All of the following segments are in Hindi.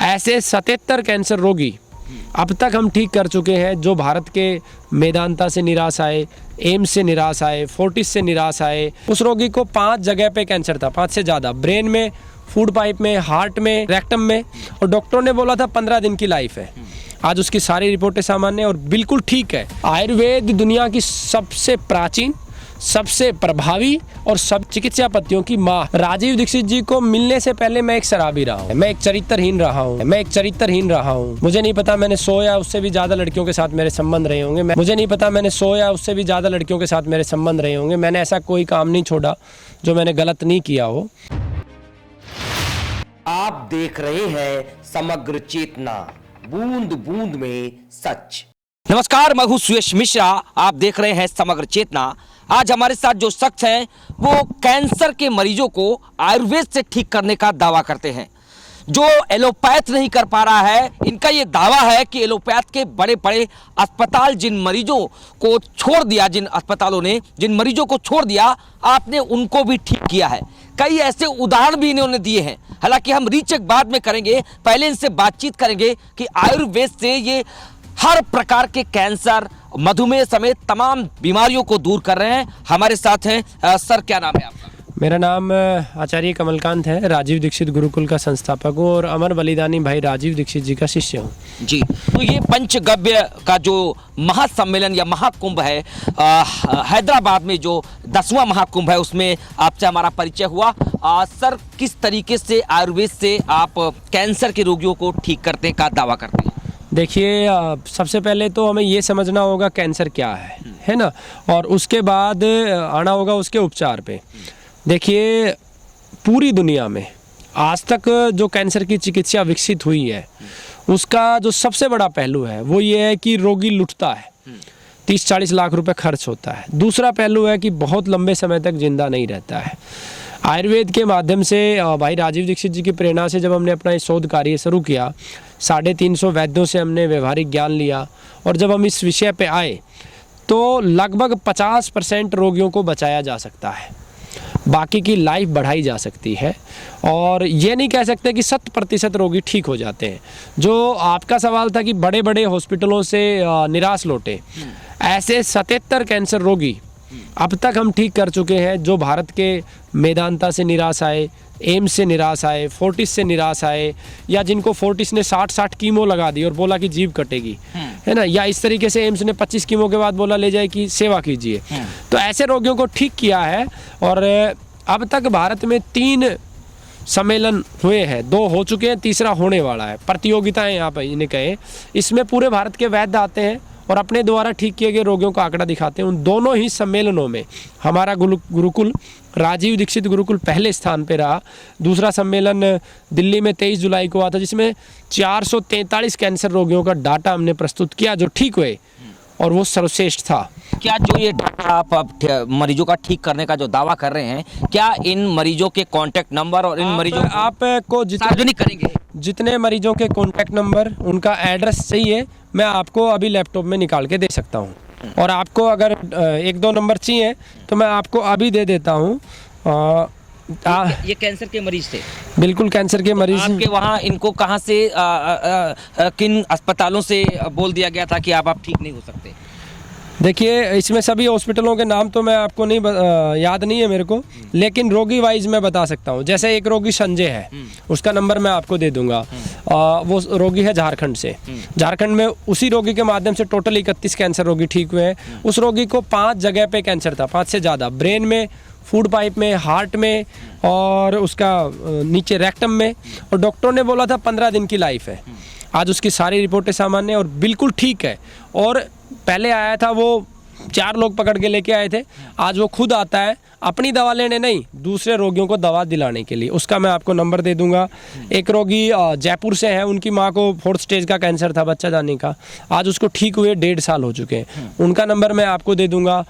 ऐसे 77 कैंसर रोगी अब तक हम ठीक कर चुके हैं, जो भारत के मेदांता से निराश आए, एम्स से निराश आए, फोर्टिस से निराश आए। उस रोगी को 5 जगह पे कैंसर था, 5 से ज़्यादा, ब्रेन में, फूड पाइप में, हार्ट में, रेक्टम में, और डॉक्टरों ने बोला था 15 दिन की लाइफ है। आज उसकी सारी रिपोर्टें सामान्य और बिल्कुल ठीक है। आयुर्वेद दुनिया की सबसे प्राचीन, सबसे प्रभावी और सब चिकित्सा पद्धतियों की माँ। राजीव दीक्षित जी को मिलने से पहले मैं एक शराबी रहा हूँ, मैं एक चरित्रहीन रहा हूँ। मुझे नहीं पता मैंने 100 या उससे भी ज्यादा लड़कियों के साथ मेरे संबंध रहे होंगे। मुझे नहीं पता मैंने 100 या उससे भी ज्यादा लड़कियों के साथ मेरे संबंध रहे होंगे। मैंने ऐसा कोई काम नहीं छोड़ा जो मैंने गलत नहीं किया हो। आप देख रहे हैं समग्र चेतना, बूंद बूंद में सच। नमस्कार, मैं हूं सुयश मिश्रा, आप देख रहे हैं समग्र चेतना। आज हमारे साथ जो शख्स हैं वो कैंसर के मरीजों को आयुर्वेद से ठीक करने का दावा करते हैं। जो एलोपैथ नहीं कर पा रहा है, इनका ये दावा है कि एलोपैथ के बड़े बड़े अस्पताल जिन मरीजों को छोड़ दिया, जिन अस्पतालों ने जिन मरीजों को छोड़ दिया, आपने उनको भी ठीक किया है। कई ऐसे उदाहरण भी इन्होंने दिए हैं। हालांकि हम रीचेक बाद में करेंगे, पहले इनसे बातचीत करेंगे कि आयुर्वेद से ये हर प्रकार के कैंसर, मधुमेह समेत तमाम बीमारियों को दूर कर रहे हैं। हमारे साथ हैं सर, क्या नाम है आपका? मेरा नाम आचार्य कमलकांत है, राजीव दीक्षित गुरुकुल का संस्थापक हूँ और अमर बलिदानी भाई राजीव दीक्षित जी का शिष्य हूँ। जी, तो ये पंचगव्य का जो महासम्मेलन या महाकुंभ है, हैदराबाद में जो 10वां महाकुंभ है, उसमें आपसे हमारा परिचय हुआ। सर, किस तरीके से आयुर्वेद से आप कैंसर के रोगियों को ठीक करने का दावा करते हैं? देखिए, सबसे पहले तो हमें ये समझना होगा कैंसर क्या है ना, और उसके बाद आना होगा उसके उपचार पे। देखिए, पूरी दुनिया में आज तक जो कैंसर की चिकित्सा विकसित हुई है, उसका जो सबसे बड़ा पहलू है वो ये है कि रोगी लुटता है, 30-40 लाख रुपए खर्च होता है। दूसरा पहलू है कि बहुत लंबे समय तक जिंदा नहीं रहता है। आयुर्वेद के माध्यम से भाई राजीव दीक्षित जी की प्रेरणा से जब हमने अपना ये शोध कार्य शुरू किया, 350 वैद्यों से हमने व्यवहारिक ज्ञान लिया, और जब हम इस विषय पे आए तो लगभग 50% रोगियों को बचाया जा सकता है, बाकी की लाइफ बढ़ाई जा सकती है। और ये नहीं कह सकते कि 100% रोगी ठीक हो जाते हैं। जो आपका सवाल था कि बड़े बड़े हॉस्पिटलों से निराश लौटे, ऐसे 77 कैंसर रोगी अब तक हम ठीक कर चुके हैं, जो भारत के मेदांता से निराश आए, एम्स से निराश आए, फोर्टिस से निराश आए, या जिनको फोर्टिस ने 60 कीमो लगा दी और बोला कि जीव कटेगी, है ना, या इस तरीके से एम्स ने 25 कीमो के बाद बोला ले जाए कि सेवा कीजिए। तो ऐसे रोगियों को ठीक किया है। और अब तक भारत में 3 सम्मेलन हुए हैं, 2 हो चुके हैं, तीसरा होने वाला है। प्रतियोगिताएं आप इन्हें कहें, इसमें पूरे भारत के वैद्य आते हैं और अपने द्वारा ठीक किए गए रोगियों का आंकड़ा दिखाते हैं। उन दोनों ही सम्मेलनों में हमारा गुरुकुल राजीव दीक्षित गुरुकुल पहले स्थान पे रहा। दूसरा सम्मेलन दिल्ली में 23 जुलाई को हुआ था, जिसमें 443 कैंसर रोगियों का डाटा हमने प्रस्तुत किया जो ठीक हुए, और वो सर्वश्रेष्ठ था। क्या जो ये डाटा आप मरीजों का ठीक करने का जो दावा कर रहे हैं, क्या इन मरीजों के कॉन्टैक्ट नंबर और इन मरीजों आपको सार्वजनिक करेंगे? जितने मरीजों के कॉन्टैक्ट नंबर, उनका एड्रेस चाहिए, मैं आपको अभी लैपटॉप में निकाल के दे सकता हूँ। और आपको अगर 1-2 नंबर चाहिए तो मैं आपको अभी दे देता हूँ। ये कैंसर के मरीज थे? बिल्कुल कैंसर के मरीज। आपके वहाँ इनको कहाँ से किन अस्पतालों से बोल दिया गया था कि आप ठीक नहीं हो सकते? देखिए, इसमें सभी हॉस्पिटलों के नाम तो मैं आपको नहीं याद नहीं है मेरे को, लेकिन रोगी वाइज मैं बता सकता हूँ। जैसे एक रोगी संजय है, उसका नंबर मैं आपको दे दूंगा। वो रोगी है झारखंड से। झारखंड में उसी रोगी के माध्यम से टोटल 31 कैंसर रोगी ठीक हुए हैं। उस रोगी को 5 जगह पे कैंसर था, 5 से ज़्यादा, ब्रेन में, फूड पाइप में, हार्ट में, और उसका नीचे रेक्टम में, और डॉक्टरों ने बोला था 15 दिन की लाइफ है। आज उसकी सारी रिपोर्टें सामान्य और बिल्कुल ठीक है। और पहले आया था वो 4 लोग पकड़ के लेके आए थे, आज वो खुद आता है अपनी दवा लेने नहीं, दूसरे रोगियों को दवा दिलाने के लिए। उसका मैं आपको नंबर दे दूंगा। एक रोगी जयपुर से है, उनकी माँ को 4th स्टेज का कैंसर था, बच्चादानी का, आज उसको ठीक हुए 1.5 साल हो चुके हैं। उनका नंबर मैं आपको दे दूंगा।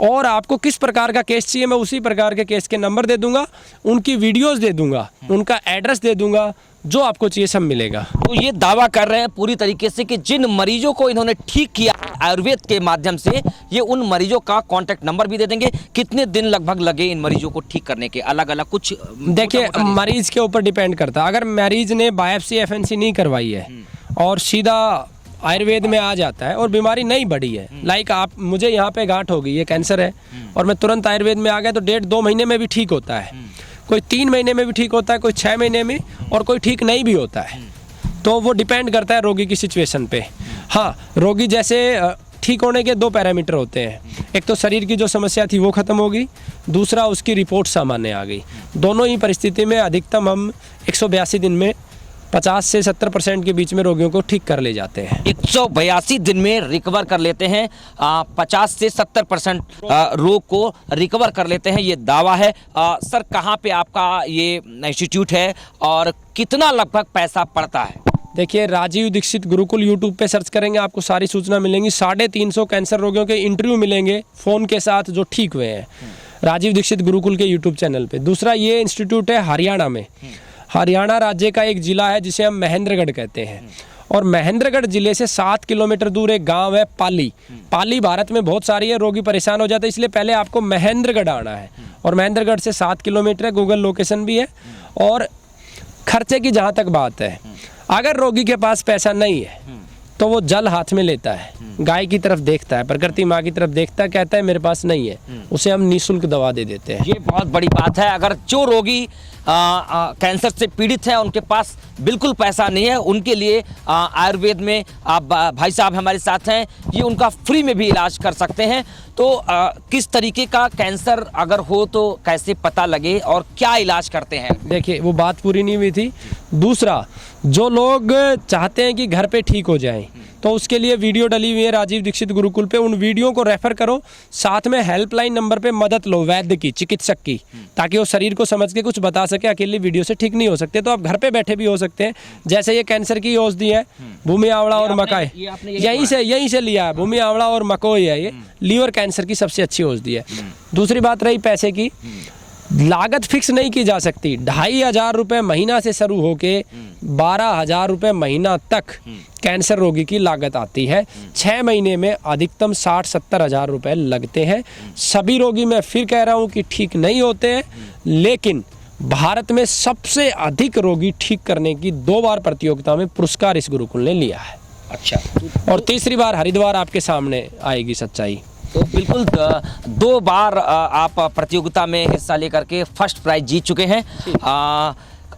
और आपको किस प्रकार का केस चाहिए, मैं उसी प्रकार के केस के नंबर दे दूंगा, उनकी वीडियोज़ दे दूंगा, उनका एड्रेस दे दूंगा, जो आपको चाहिए सब मिलेगा। तो ये दावा कर रहे हैं पूरी तरीके से कि जिन मरीजों को इन्होंने ठीक किया आयुर्वेद के माध्यम से, ये उन मरीजों का कांटेक्ट नंबर भी दे देंगे। कितने दिन लगभग लगे इन मरीजों को ठीक करने के, अलग अलग कुछ देखिए मरीज के ऊपर डिपेंड करता है। अगर मरीज ने बायोप्सी एफएनसी नहीं करवाई है और सीधा आयुर्वेद में आ जाता है और बीमारी नहीं बढ़ी है, लाइक आप मुझे यहाँ पे गांठ हो गई, ये कैंसर है और मैं तुरंत आयुर्वेद में आ गया, तो 1.5-2 महीने में भी ठीक होता है, कोई 3 महीने में भी ठीक होता है, कोई 6 महीने में, और कोई ठीक नहीं भी होता है। तो वो डिपेंड करता है रोगी की सिचुएशन पे। हाँ, रोगी जैसे ठीक होने के 2 पैरामीटर होते हैं, एक तो शरीर की जो समस्या थी वो खत्म हो गई, दूसरा उसकी रिपोर्ट सामान्य आ गई। दोनों ही परिस्थिति में अधिकतम हम 182 दिन में 50 से 70% के बीच में रोगियों को ठीक कर ले जाते हैं। 182 दिन में रिकवर कर लेते हैं, 50 से 70% रोग को रिकवर कर लेते हैं, ये दावा है। सर, कहाँ पे आपका ये इंस्टीट्यूट है और कितना लगभग पैसा पड़ता है? देखिए, राजीव दीक्षित गुरुकुल यूट्यूब पे सर्च करेंगे, आपको सारी सूचना मिलेंगी। 350 कैंसर रोगियों के इंटरव्यू मिलेंगे फ़ोन के साथ जो ठीक हुए हैं, राजीव दीक्षित गुरुकुल के यूट्यूब चैनल पे। दूसरा, ये इंस्टीट्यूट है हरियाणा में। हरियाणा राज्य का एक ज़िला है जिसे हम महेंद्रगढ़ कहते हैं, और महेंद्रगढ़ ज़िले से 7 किलोमीटर दूर एक गांव है पाली। पाली भारत में बहुत सारी है, रोगी परेशान हो जाते हैं, इसलिए पहले आपको महेंद्रगढ़ आना है, और महेंद्रगढ़ से 7 किलोमीटर है, गूगल लोकेशन भी है। और खर्चे की जहाँ तक बात है, अगर रोगी के पास पैसा नहीं है तो वो जल हाथ में लेता है, गाय की तरफ देखता है, प्रकृति माँ की तरफ देखता है, कहता है मेरे पास नहीं है, उसे हम निःशुल्क दवा दे देते हैं। ये बहुत बड़ी बात है। अगर जो रोगी कैंसर से पीड़ित है, उनके पास बिल्कुल पैसा नहीं है, उनके लिए आयुर्वेद में आप भाई साहब हमारे साथ हैं, ये उनका फ्री में भी इलाज कर सकते हैं। तो किस तरीके का कैंसर अगर हो तो कैसे पता लगे और क्या इलाज करते हैं? देखिए, वो बात पूरी नहीं हुई थी। दूसरा, जो लोग चाहते हैं कि घर पे ठीक हो जाएं, तो उसके लिए वीडियो डली हुई है राजीव दीक्षित गुरुकुल पे, उन वीडियो को रेफर करो, साथ में हेल्पलाइन नंबर पे मदद लो वैद्य की, चिकित्सक की, ताकि वो शरीर को समझ के कुछ बता सके। अकेले वीडियो से ठीक नहीं हो सकते, तो आप घर पे बैठे भी हो सकते हैं। जैसे ये कैंसर की औषधि है भूमि आवड़ा और मकाई, यहीं से लिया है, भूमि आवड़ा और मकोई है, ये लीवर कैंसर की सबसे अच्छी औषधि है। दूसरी बात रही पैसे की, लागत फिक्स नहीं की जा सकती। 2,500 रुपये महीना से शुरू होके 12,000 रुपये महीना तक कैंसर रोगी की लागत आती है। 6 महीने में अधिकतम 60-70 हज़ार रुपये लगते हैं। सभी रोगी, मैं फिर कह रहा हूँ कि ठीक नहीं होते हैं, लेकिन भारत में सबसे अधिक रोगी ठीक करने की 2 बार प्रतियोगिता में पुरस्कार इस गुरुकुल ने लिया है। अच्छा, और तीसरी बार हरिद्वार आपके सामने आएगी सच्चाई। तो बिल्कुल 2 बार आप प्रतियोगिता में हिस्सा लेकर के फर्स्ट प्राइज जीत चुके हैं।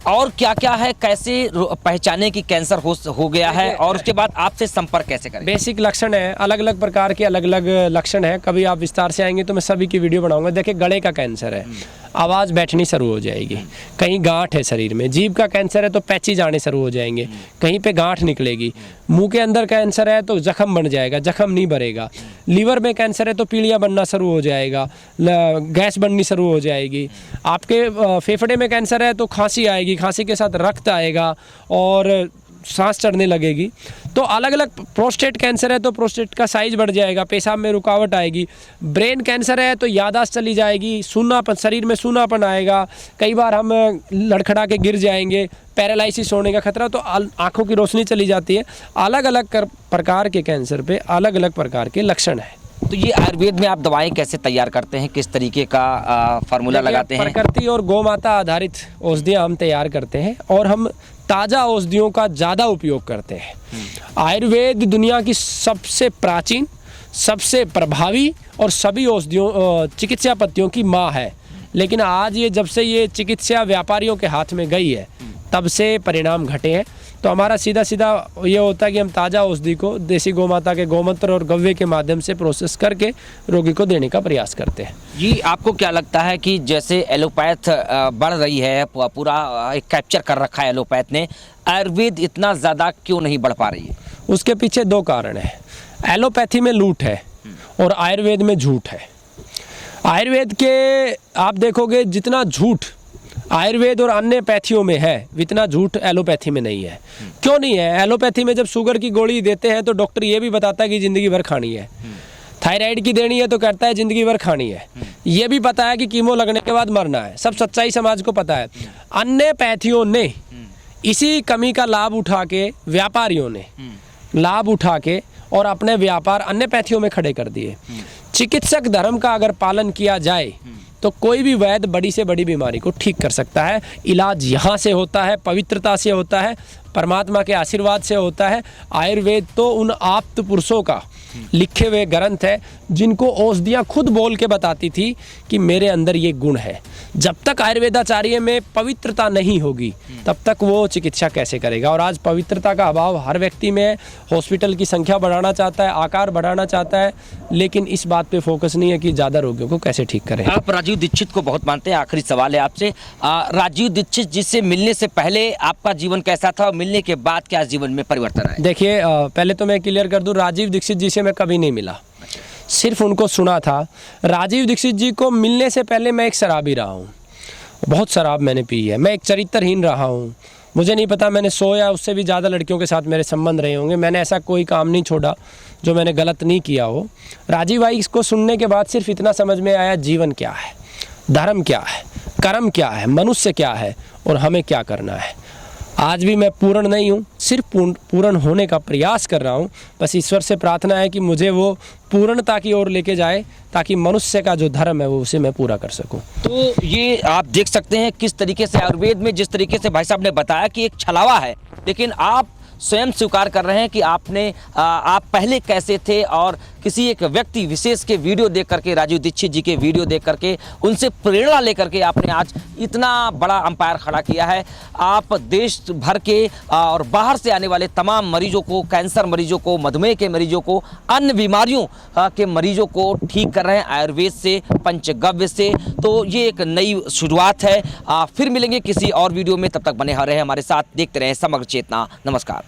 और क्या क्या है, कैसे पहचाने कि कैंसर हो गया है, और उसके बाद आपसे संपर्क कैसे करें? बेसिक लक्षण है, अलग अलग प्रकार के अलग अलग लक्षण है। कभी आप विस्तार से आएंगे तो मैं सभी की वीडियो बनाऊंगा। देखिए, गले का कैंसर है, आवाज़ बैठनी शुरू हो जाएगी, कहीं गांठ है शरीर में। जीभ का कैंसर है तो पैची जाने शुरू हो जाएंगे, कहीं पे गांठ निकलेगी। मुंह के अंदर कैंसर है तो जख्म बन जाएगा, जख्म नहीं भरेगा। लीवर में कैंसर है तो पीलिया बनना शुरू हो जाएगा, गैस बननी शुरू हो जाएगी। आपके फेफड़े में कैंसर है तो खांसी आएगी, खांसी के साथ रक्त आएगा और सांस चढ़ने लगेगी। तो अलग अलग, प्रोस्टेट कैंसर है तो प्रोस्टेट का साइज बढ़ जाएगा, पेशाब में रुकावट आएगी। ब्रेन कैंसर है तो याददाश्त चली जाएगी, सूनापन, शरीर में सूनापन आएगा, कई बार हम लड़खड़ा के गिर जाएंगे, पैरालिसिस होने का खतरा, तो आंखों की रोशनी चली जाती है। अलग अलग प्रकार के कैंसर पे अलग अलग प्रकार के लक्षण हैं। तो ये आयुर्वेद में आप दवाएं कैसे तैयार करते हैं, किस तरीके का फार्मूला लगाते हैं? प्रकृति और गौमाता आधारित औषधियाँ हम तैयार करते हैं, और हम ताज़ा औषधियों का ज़्यादा उपयोग करते हैं। आयुर्वेद दुनिया की सबसे प्राचीन, सबसे प्रभावी और सभी औषधियों, चिकित्सा पद्धतियों की माँ है। लेकिन आज ये, जब से ये चिकित्सा व्यापारियों के हाथ में गई है, तब से परिणाम घटे हैं। तो हमारा सीधा सीधा ये होता है कि हम ताज़ा औषधि को देसी गौमाता के गोमूत्र और गव्वे के माध्यम से प्रोसेस करके रोगी को देने का प्रयास करते हैं। जी, आपको क्या लगता है कि जैसे एलोपैथ बढ़ रही है, पूरा एक कैप्चर कर रखा है एलोपैथ ने, आयुर्वेद इतना ज़्यादा क्यों नहीं बढ़ पा रही है? उसके पीछे 2 कारण हैं। एलोपैथी में लूट है और आयुर्वेद में झूठ है। आयुर्वेद के आप देखोगे जितना झूठ आयुर्वेद और अन्य पैथियों में है, इतना झूठ एलोपैथी में नहीं है। क्यों नहीं है? एलोपैथी में जब शुगर की गोली देते हैं तो डॉक्टर ये भी बताता है कि ज़िंदगी भर खानी है। थायराइड की देनी है तो कहता है ज़िंदगी भर खानी है। ये भी पता है कि कीमो लगने के बाद मरना है। सब सच्चाई समाज को पता है। अन्य पैथियों ने इसी कमी का लाभ उठा के व्यापारियों ने लाभ उठा के और अपने व्यापार अन्यपैथियों में खड़े कर दिए। चिकित्सक धर्म का अगर पालन किया जाए तो कोई भी वैद्य बड़ी से बड़ी बीमारी को ठीक कर सकता है। इलाज यहाँ से होता है, पवित्रता से होता है, परमात्मा के आशीर्वाद से होता है। आयुर्वेद तो उन आप्त पुरुषों का लिखे हुए ग्रंथ है जिनको औषधियाँ खुद बोल के बताती थी कि मेरे अंदर ये गुण है। जब तक आयुर्वेदाचार्य में पवित्रता नहीं होगी तब तक वो चिकित्सा कैसे करेगा। और आज पवित्रता का अभाव हर व्यक्ति में है। हॉस्पिटल की संख्या बढ़ाना चाहता है, आकार बढ़ाना चाहता है, लेकिन इस बात पे फोकस नहीं है कि ज़्यादा रोगियों को कैसे ठीक करें। आप राजीव दीक्षित को बहुत मानते हैं, आखिरी सवाल है आपसे। राजीव दीक्षित जी से मिलने से पहले आपका जीवन कैसा था और मिलने के बाद क्या जीवन में परिवर्तन आया? देखिए, पहले तो मैं क्लियर कर दूं, राजीव दीक्षित जी से मैं कभी नहीं मिला, सिर्फ उनको सुना था। राजीव दीक्षित जी को मिलने से पहले मैं एक शराबी रहा हूँ, बहुत शराब मैंने पी है, मैं एक चरित्रहीन रहा हूँ। मुझे नहीं पता, मैंने 100 या उससे भी ज़्यादा लड़कियों के साथ मेरे संबंध रहे होंगे। मैंने ऐसा कोई काम नहीं छोड़ा जो मैंने गलत नहीं किया हो। राजीव भाई को सुनने के बाद सिर्फ इतना समझ में आया, जीवन क्या है, धर्म क्या है, कर्म क्या है, मनुष्य क्या है और हमें क्या करना है। आज भी मैं पूर्ण नहीं हूँ, सिर्फ पूर्ण होने का प्रयास कर रहा हूँ। बस ईश्वर से प्रार्थना है कि मुझे वो पूर्णता की ओर लेके जाए ताकि मनुष्य का जो धर्म है वो उसे मैं पूरा कर सकूं। तो ये आप देख सकते हैं किस तरीके से आयुर्वेद में, जिस तरीके से भाई साहब ने बताया कि एक छलावा है, लेकिन आप स्वयं स्वीकार कर रहे हैं कि आप पहले कैसे थे और किसी एक व्यक्ति विशेष के वीडियो देख करके, राजीव दीक्षित जी के वीडियो देख करके उनसे प्रेरणा लेकर के आपने आज इतना बड़ा अंपायर खड़ा किया है। आप देश भर के और बाहर से आने वाले तमाम मरीजों को, कैंसर मरीजों को, मधुमेह के मरीजों को, अन्य बीमारियों के मरीजों को ठीक कर रहे हैं आयुर्वेद से, पंचगव्य से। तो ये एक नई शुरुआत है। फिर मिलेंगे किसी और वीडियो में, तब तक बने रहे हमारे साथ, देखते रहे समग्र चेतना। नमस्कार।